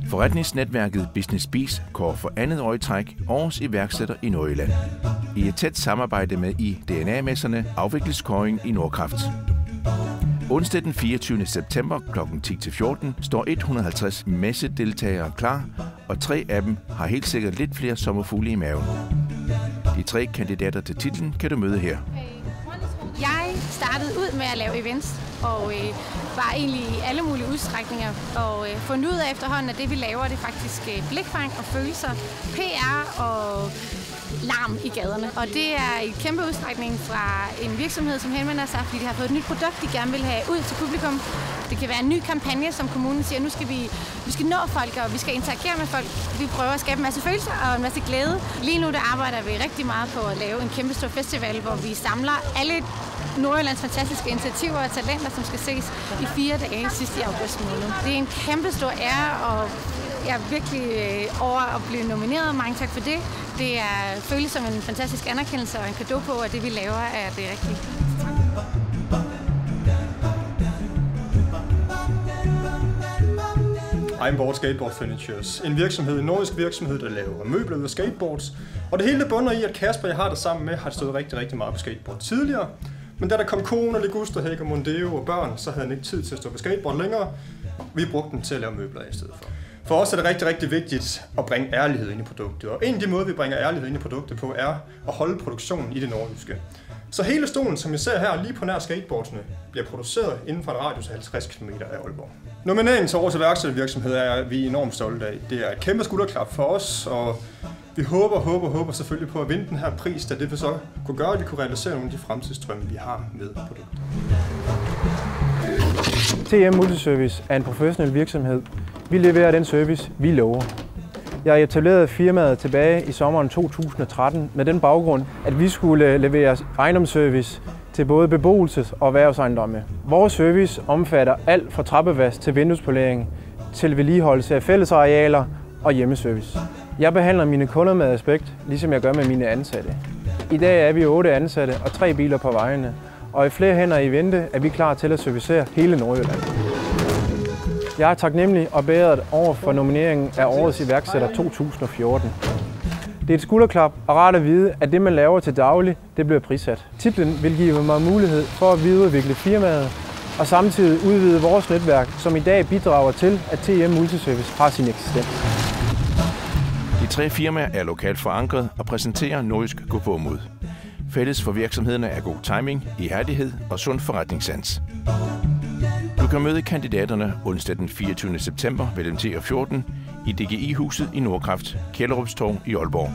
Forretningsnetværket Business Bees kårer for andet år i træk årets iværksætter i Nordjylland. I et tæt samarbejde med DNA-messerne afvikles kåringen i Nordkraft. Onsdag den 24. september kl. 10-14 står 150 messedeltagere klar, og 3 af dem har helt sikkert lidt flere sommerfugle i maven. De 3 kandidater til titlen kan du møde her. Jeg startede ud med at lave events, og var egentlig i alle mulige udstrækninger, og fundet ud af efterhånden, at det vi laver, det er faktisk blikfang og følelser, PR og larm i gaderne. Og det er i kæmpe udstrækning fra en virksomhed, som henvender sig, fordi de har fået et nyt produkt, de gerne vil have ud til publikum. Det kan være en ny kampagne, som kommunen siger, nu skal vi nå folk, og vi skal interagere med folk. Vi prøver at skabe en masse følelser og en masse glæde. Lige nu der arbejder vi rigtig meget på at lave en kæmpe stor festival, hvor vi samler alle Nordjyllands fantastiske initiativer og talenter, som skal ses i 4 dage sidst i august måned. Det er en kæmpe stor ære, og jeg er virkelig over at blive nomineret. Mange tak for det. Det føles som en fantastisk anerkendelse og en cadeau på, at det vi laver er det rigtige. Eimborg Skateboard Furnitures. En nordisk virksomhed, der laver møbler ud af skateboards. Og det hele bunder i, at Kasper, jeg har det sammen med, har stået rigtig meget på skateboard tidligere. Men da der kom kone, Ligusterhæk og Mondeo og børn, så havde han ikke tid til at stå på skateboard længere. Vi brugte den til at lave møbler i stedet for. For os er det rigtig vigtigt at bringe ærlighed ind i produktet. Og en af de måder, vi bringer ærlighed ind i produktet på, er at holde produktionen i det nordjyske. Så hele stolen, som jeg ser her lige på nær skateboardsene, bliver produceret inden for en radius af 50 km af Aalborg. Nomineringen til årets iværksættervirksomhed er vi enormt stolte af. Det er et kæmpe skulderklap for os, og vi håber selvfølgelig på at vinde den her pris, da det vil så kunne gøre, at vi kunne realisere nogle af de fremtidsdrømme, vi har med produktet. TM Multiservice er en professionel virksomhed. Vi leverer den service, vi lover. Jeg etablerede firmaet tilbage i sommeren 2013 med den baggrund, at vi skulle levere ejendomsservice til både beboelses- og erhvervsejendomme. Vores service omfatter alt fra trappevask til vinduespolering, til vedligeholdelse af fællesarealer og hjemmeservice. Jeg behandler mine kunder med respekt, ligesom jeg gør med mine ansatte. I dag er vi 8 ansatte og 3 biler på vejene, og i flere hænder i vente er vi klar til at servicere hele Nordjylland. Jeg er taknemmelig og beæret over for nomineringen af Årets iværksætter 2014. Det er et skulderklap og rart at vide, at det man laver til daglig, det bliver prissat. Titlen vil give mig mulighed for at videreudvikle firmaet og samtidig udvide vores netværk, som i dag bidrager til, at TM Multiservice har sin eksistens. De 3 firmaer er lokalt forankret og præsenterer nordjysk gåpåmod. Fælles for virksomhederne er god timing, ihærdighed og sund forretningssans. Du kan møde kandidaterne onsdag den 24. september mellem 10 og 14 i DGI-huset i Nordkraft, Kjellerupstorv i Aalborg.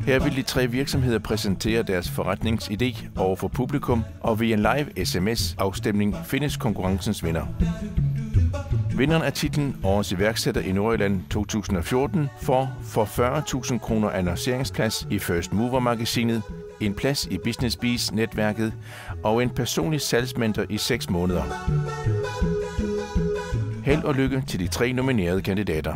Her vil de 3 virksomheder præsentere deres forretningsidé over for publikum, og via en live sms-afstemning findes konkurrencens vinder. Vinderen af titlen Årets iværksætter i Nordjylland 2014 får for 40.000 kroner annonceringsplads i First Mover-magasinet, en plads i Business Bees-netværket og en personlig salgsmentor i 6 måneder. Held og lykke til de 3 nominerede kandidater.